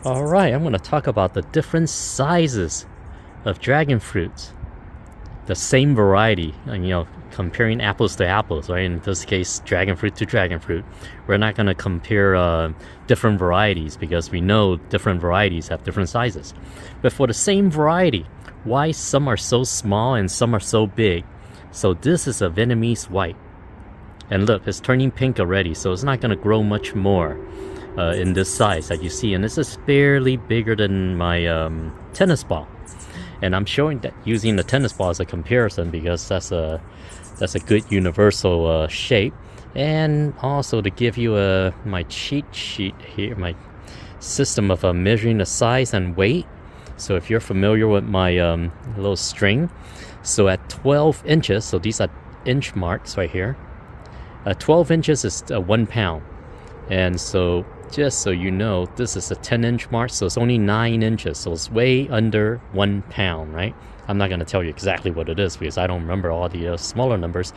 Alright, I'm going to talk about the different sizes of dragon fruits. The same variety, comparing apples to apples, right? In this case, dragon fruit to dragon fruit. We're not going to compare different varieties because we know different varieties have different sizes. But for the same variety, why some are so small and some are so big? So this is a Vietnamese white. And look, it's turning pink already, so it's not going to grow much more in this size that you see. And this is barely bigger than my tennis ball. And I'm showing that using the tennis ball as a comparison because that's a good universal shape. And also to give you my cheat sheet here, my system of measuring the size and weight. So if you're familiar with my little string, so at 12 inches, so these are inch marks right here. 12 inches is 1 pound. And so just so you know, this is a 10-inch mark, so it's only 9 inches, so it's way under 1 pound, right? I'm not going to tell you exactly what it is because I don't remember all the smaller numbers,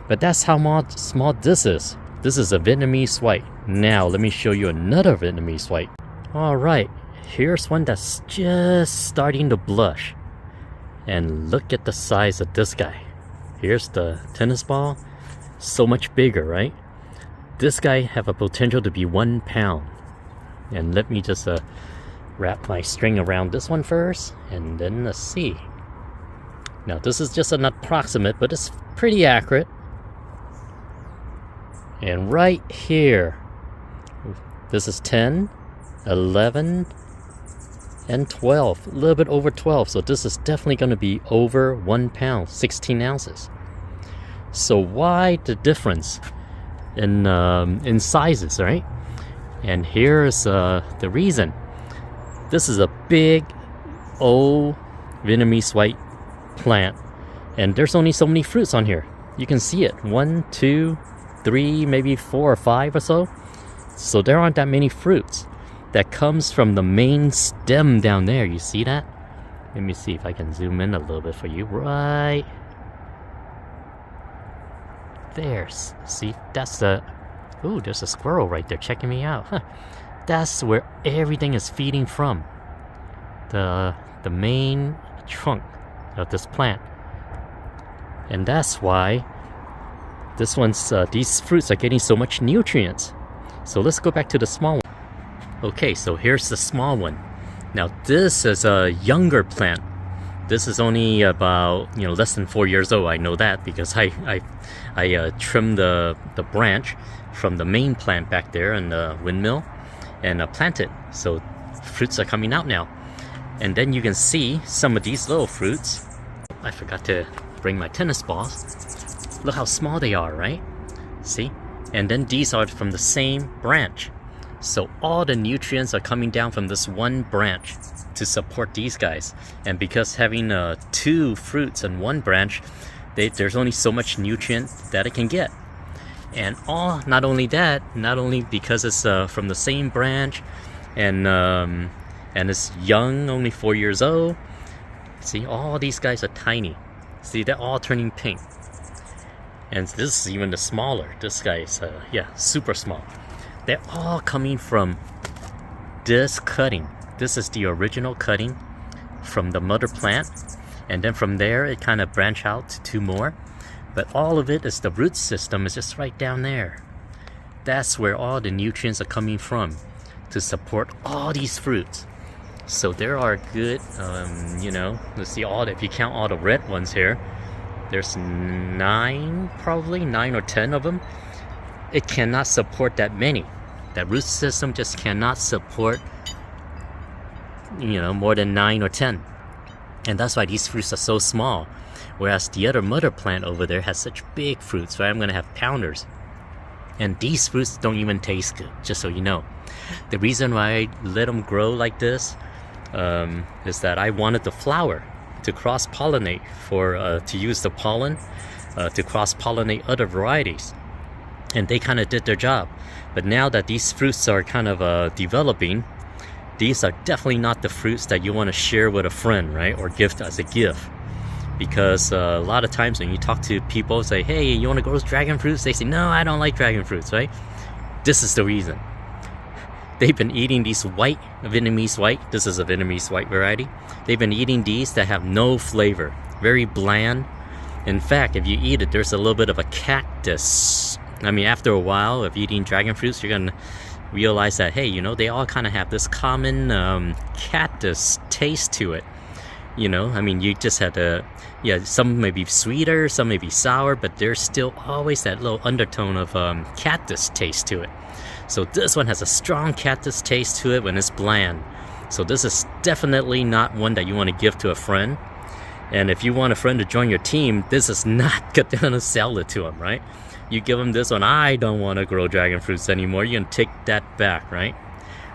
but that's how small this is. This is a Vietnamese white. Now let me show you another Vietnamese white. Alright, here's one that's just starting to blush. And look at the size of this guy. Here's the tennis ball. So much bigger, right? This guy have a potential to be 1 pound. And let me just wrap my string around this one first, and then let's see. Now this is just an approximate, but it's pretty accurate. And right here, this is 10, 11, and 12. A little bit over 12, so this is definitely going to be over 1 pound, 16 ounces. So why the difference in sizes, right? And here's the reason. This is a big old Vietnamese white plant, and there's only so many fruits on here. You can see it, 1, 2, 3, maybe 4 or 5 or so. So there aren't that many fruits. That comes from the main stem down there. You see that? Let me see if I can zoom in a little bit for you. Right there. See, that's the... Ooh, there's a squirrel right there checking me out. Huh. That's where everything is feeding from. The main trunk of this plant. And that's why these fruits are getting so much nutrients. So let's go back to the small one. Okay, so here's the small one. Now this is a younger plant. This is only about less than 4 years old. I know that because I trimmed the branch from the main plant back there in the windmill and planted. So fruits are coming out now. And then you can see some of these little fruits. I forgot to bring my tennis balls. Look how small they are, right? See? And then these are from the same branch. So all the nutrients are coming down from this one branch to support these guys. And because having 2 fruits in one branch, there's only so much nutrient that it can get. And not only because it's from the same branch, and it's young, only 4 years old. See, all these guys are tiny. See, they're all turning pink. And this is even the smaller. This guy is super small. They're all coming from this cutting. This is the original cutting from the mother plant. And then from there, it kind of branched out to 2 more. But all of it is the root system is just right down there. That's where all the nutrients are coming from to support all these fruits. So there are good, let's see if you count all the red ones here, there's 9 or 10 of them. It cannot support that many. That root system just cannot support, more than 9 or 10. And that's why these fruits are so small. Whereas the other mother plant over there has such big fruits, right? I'm going to have pounders. And these fruits don't even taste good, just so you know. The reason why I let them grow like this is that I wanted the flower to cross-pollinate to use the pollen to cross-pollinate other varieties. And they kind of did their job. But now that these fruits are kind of developing, these are definitely not the fruits that you want to share with a friend, right? Or gift as a gift. Because a lot of times when you talk to people, say, hey, you want to grow dragon fruits? They say, no, I don't like dragon fruits, right? This is the reason. they've been eating these white, Vietnamese white. This is a Vietnamese white variety. They've been eating these that have no flavor, very bland. In fact, if you eat it, there's a little bit of a cactus. I mean, after a while of eating dragon fruits, you're gonna realize that, hey, you know, they all kind of have this common cactus taste to it. You know, I mean, you just had to, yeah, some may be sweeter, some may be sour, but there's still always that little undertone of cactus taste to it. So this one has a strong cactus taste to it when it's bland. So this is definitely not one that you want to give to a friend. And if you want a friend to join your team, this is not gonna sell it to them, right? You give them this one, I don't want to grow dragon fruits anymore. You can take that back, right?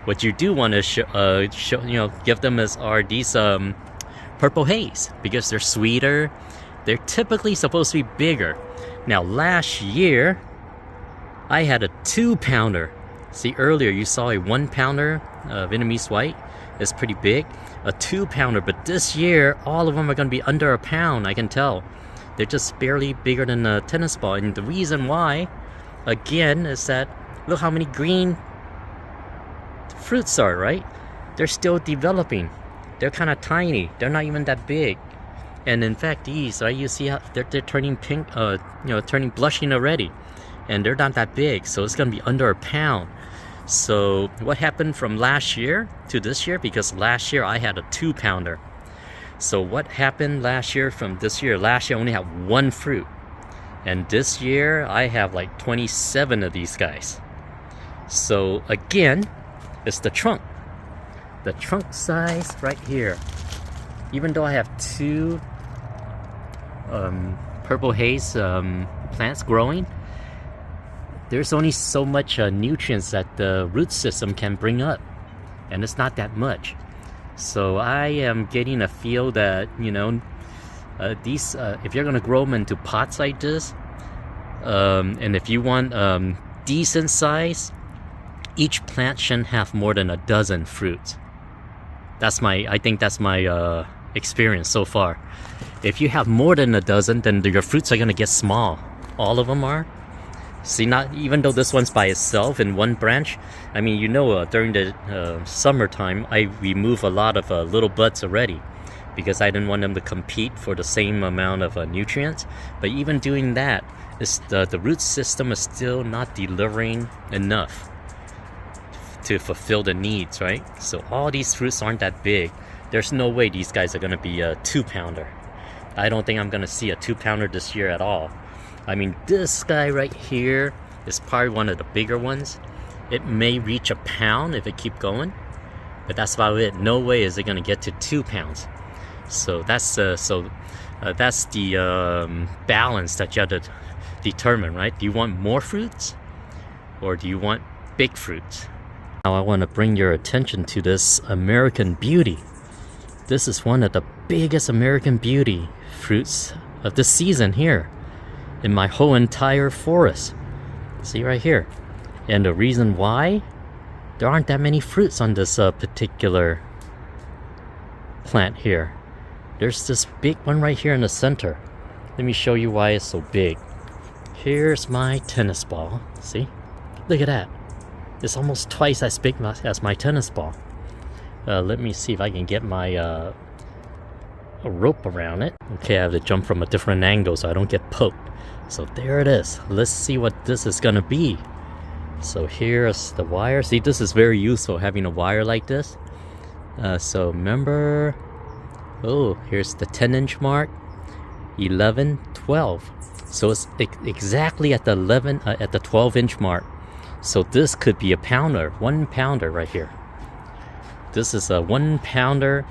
What you do want to give them are these purple haze, because they're sweeter. They're typically supposed to be bigger. Now last year, I had a 2-pounder. See, earlier you saw a 1-pounder Vietnamese white. It's pretty big. A 2-pounder, but this year all of them are going to be under a pound. I can tell. They're just barely bigger than a tennis ball. And the reason why, again, is that look how many green fruits are, right? They're still developing. They're kind of tiny. They're not even that big. And in fact, these, right, you see how they're turning pink, turning blushing already. And they're not that big, so it's going to be under a pound. So what happened from last year to this year? Because last year I had a 2-pounder. So what happened last year from this year? Last year I only had 1 fruit. And this year I have like 27 of these guys. So again, it's the trunk. The trunk size right here. Even though I have 2 purple haze plants growing, there's only so much nutrients that the root system can bring up. And it's not that much. So I am getting a feel that, you know, these if you're gonna grow them into pots like this, and if you want decent size, each plant shouldn't have more than a dozen fruits. I think that's my experience so far. If you have more than a dozen, then your fruits are gonna get small. All of them are. See, not even though this one's by itself in one branch. I mean, you know, during the summertime, I remove a lot of little buds already because I didn't want them to compete for the same amount of nutrients. But even doing that, the root system is still not delivering enough to fulfill the needs, right? So all these fruits aren't that big. There's no way these guys are going to be a 2-pounder. I don't think I'm going to see a 2-pounder this year at all. I mean, this guy right here is probably one of the bigger ones. It may reach a pound if it keep going, but that's about it. No way is it going to get to 2 pounds. So that's the balance that you have to determine, right? Do you want more fruits, or do you want big fruits? Now I want to bring your attention to this American Beauty. This is one of the biggest American Beauty fruits of the season here in my whole entire forest. See right here. And the reason why there aren't that many fruits on this particular plant here. There's this big one right here in the center. Let me show you why it's so big. Here's my tennis ball. See? Look at that. It's almost twice as big as my tennis ball. Let me see if I can get my a rope around it. Okay, I have to jump from a different angle so I don't get poked. So there it is. Let's see what this is gonna be. So here's the wire. See, this is very useful, having a wire like this. So remember, oh, here's the 10-inch mark, 11, 12. So it's exactly at the 12-inch mark. So this could be a pounder, 1 pounder right here. This is a 1 pounder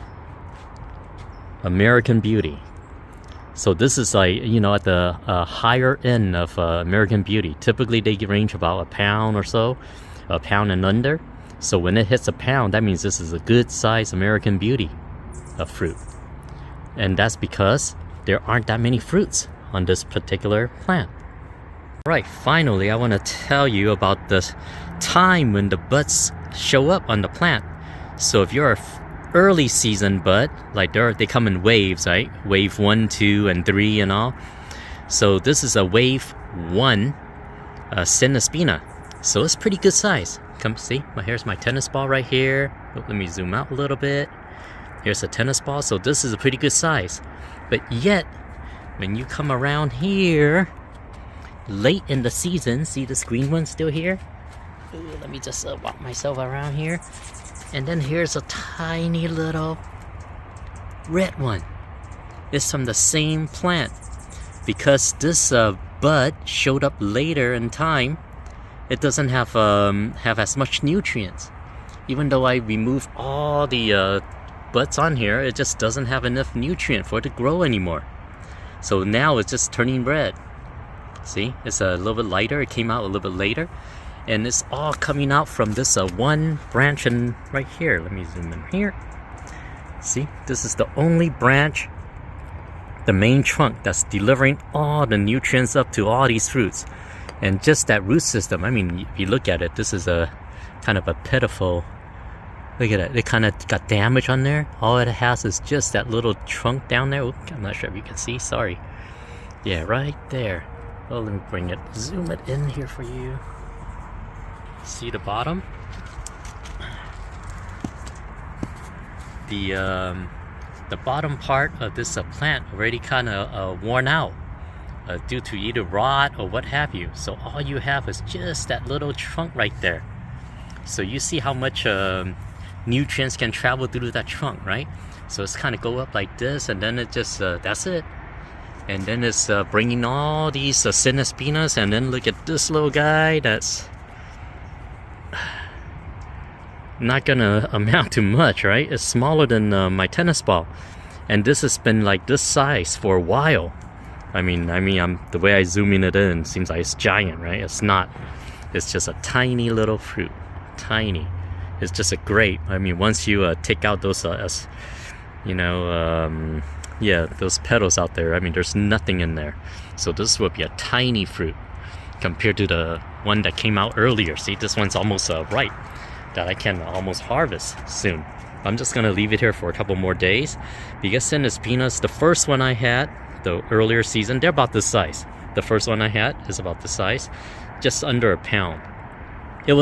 American Beauty. So this is like, you know, at the higher end of American Beauty. Typically they range about a pound or so, a pound and under. So when it hits a pound, that means this is a good size American Beauty of fruit. And that's because there aren't that many fruits on this particular plant. Right, finally I want to tell you about the time when the buds show up on the plant. So if you're a early season bud, like they come in waves, right? Wave 1, 2, and 3 and all. So this is a wave 1 Cinnaspina. So it's pretty good size. come see. Here's my tennis ball right here. Oh, let me zoom out a little bit. Here's a tennis ball. So this is a pretty good size. But yet, when you come around here, late in the season, see this green one still here? Ooh, let me just walk myself around here. And then here's a tiny little red one. It's from the same plant. Because this bud showed up later in time, it doesn't have as much nutrients. Even though I removed all the buds on here, it just doesn't have enough nutrient for it to grow anymore. So now it's just turning red. See, it's a little bit lighter. It came out a little bit later. And it's all coming out from this one branch and right here. Let me zoom in here. See, this is the only branch, the main trunk, that's delivering all the nutrients up to all these fruits. And just that root system, I mean, if you look at it, this is a kind of a pitiful, look at it, it kind of got damage on there. All it has is just that little trunk down there. Oops, I'm not sure if you can see, sorry. Yeah, right there. Oh, let me bring it, zoom it in here for you. See the bottom? The bottom part of this plant already kind of worn out due to either rot or what have you. So all you have is just that little trunk right there. So you see how much nutrients can travel through that trunk, right? So it's kind of go up like this, and then it just that's it. And then it's bringing all these Cinespinas, and then look at this little guy that's not gonna amount to much, right? It's smaller than my tennis ball, and this has been like this size for a while. I mean, the way I zooming it in seems like it's giant, right? It's not. It's just a tiny little fruit, tiny. It's just a grape. I mean, once you take out those, yeah, those petals out there. I mean, there's nothing in there. So this would be a tiny fruit compared to the one that came out earlier. See, this one's almost ripe, that I can almost harvest soon. I'm just gonna leave it here for a couple more days because Cinespinas, the first one I had, the earlier season, they're about this size. The first one I had is about this size, just under a pound. It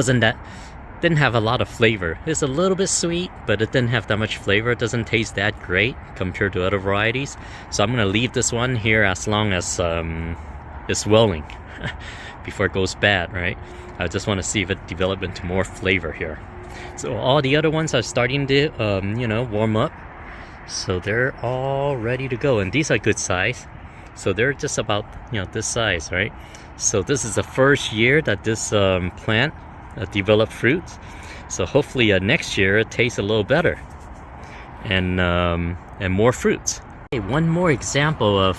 didn't have a lot of flavor. It's a little bit sweet, but it didn't have that much flavor. It doesn't taste that great compared to other varieties. So I'm gonna leave this one here as long as it's welling before it goes bad, right? I just want to see if it develops into more flavor here. So all the other ones are starting to, warm up. So they're all ready to go, and these are good size. So they're just about, this size, right? So this is the first year that this plant developed fruits. So hopefully next year it tastes a little better, and more fruits. Okay, one more example of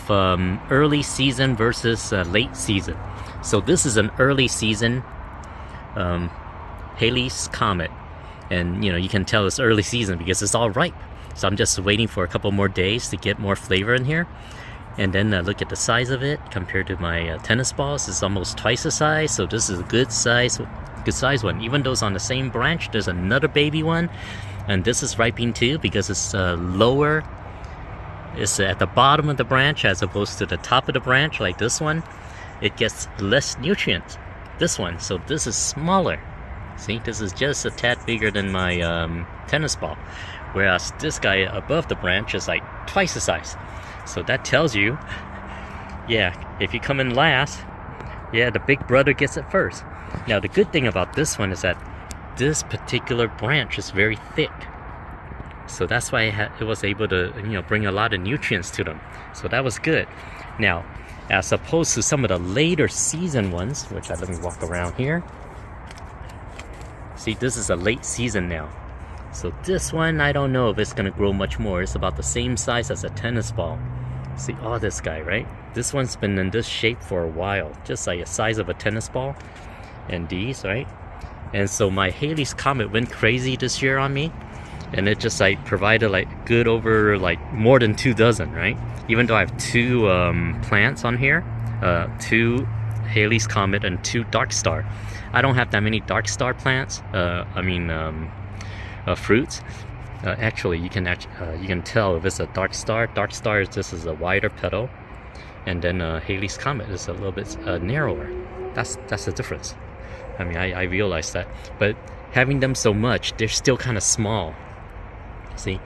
early season versus late season. So this is an early season Halley's Comet, and you can tell it's early season because it's all ripe. So I'm just waiting for a couple more days to get more flavor in here, and then look at the size of it compared to my tennis balls. It's almost twice the size. So this is a good size one. Even though it's on the same branch, there's another baby one, and this is ripening too because it's lower. It's at the bottom of the branch as opposed to the top of the branch like this one. It gets less nutrients, this one. So this is smaller. See, this is just a tad bigger than my tennis ball, whereas this guy above the branch is like twice the size. So that tells you, yeah, if you come in last, yeah, the big brother gets it first. Now the good thing about this one is that this particular branch is very thick. So that's why it was able to, bring a lot of nutrients to them. So that was good. Now, as opposed to some of the later season ones, which let me walk around here. See, this is a late season now. So this one, I don't know if it's gonna grow much more. It's about the same size as a tennis ball. See, this guy, right? This one's been in this shape for a while, just like the size of a tennis ball. And these, right? And so my Halley's Comet went crazy this year on me. And it just provided good over more than 2 dozen, right? Even though I have 2 plants on here, 2 Halley's Comet and 2 Dark Star. I don't have that many Dark Star plants. Fruits. Actually, you can tell if it's a Dark Star. Dark Star is just a wider petal, and then Halley's Comet is a little bit narrower. That's the difference. I mean, I realize that. But having them so much, they're still kind of small. See,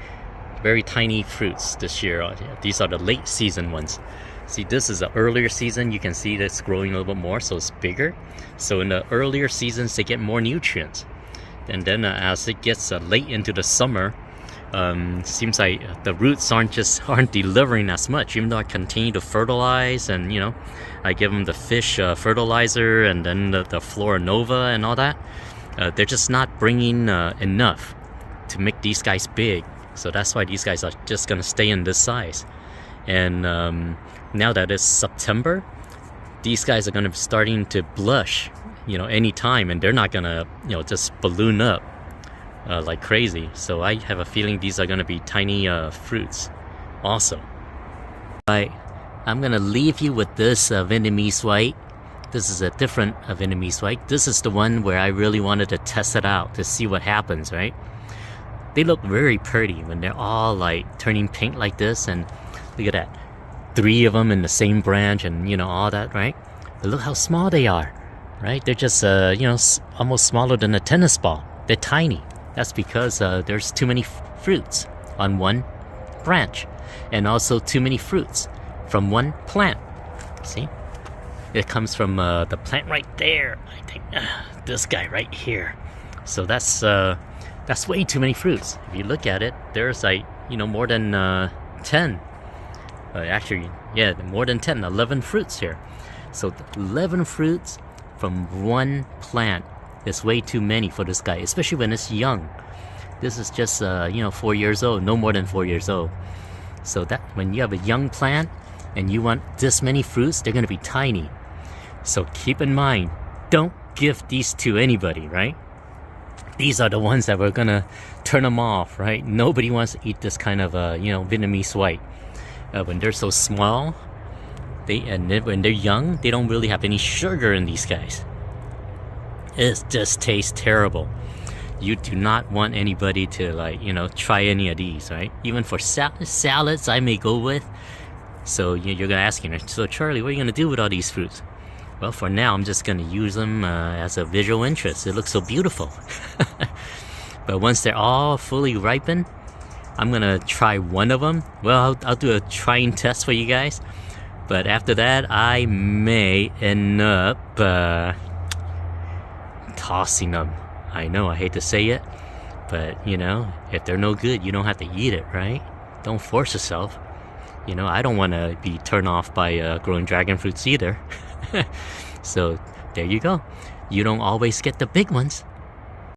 very tiny fruits this year. These are the late season ones. See, this is the earlier season. You can see that's growing a little bit more, so it's bigger. So in the earlier seasons, they get more nutrients. And then as it gets late into the summer, seems like the roots aren't delivering as much, even though I continue to fertilize, and I give them the fish fertilizer, and then the Florinova and all that. They're just not bringing enough to make these guys big. So that's why these guys are just gonna stay in this size. And now that it's September, these guys are gonna be starting to blush, anytime, and they're not gonna, just balloon up like crazy. So I have a feeling these are gonna be tiny fruits also. I'm gonna leave you with this Vietnamese white. This is a different Vietnamese white. This is the one where I really wanted to test it out to see what happens, right? They look very pretty when they're all like turning pink like this, and look at that. 3 of them in the same branch, and all that, right? But look how small they are, right? They're just, almost smaller than a tennis ball. They're tiny. That's because there's too many fruits on one branch, and also too many fruits from one plant. See? It comes from the plant right there. I think this guy right here. So that's way too many fruits. If you look at it, there's like, more than 10. Actually, yeah, more than 10, 11 fruits here. So 11 fruits from one plant is way too many for this guy, especially when it's young. This is just, 4 years old, no more than 4 years old. So that when you have a young plant and you want this many fruits, they're going to be tiny. So keep in mind, don't give these to anybody, right? These are the ones that we're gonna turn them off, right? Nobody wants to eat this kind of, Vietnamese white. When they're so small, when they're young, they don't really have any sugar in these guys. It just tastes terrible. You do not want anybody to try any of these, right? Even for salads, I may go with. So you're gonna ask, so Charlie, what are you gonna do with all these fruits? Well, for now, I'm just going to use them as a visual interest. It looks so beautiful. But once they're all fully ripened, I'm going to try one of them. Well, I'll do a trying test for you guys. But after that, I may end up tossing them. I know, I hate to say it. But, if they're no good, you don't have to eat it, right? Don't force yourself. I don't want to be turned off by growing dragon fruits either. So there you go. You don't always get the big ones.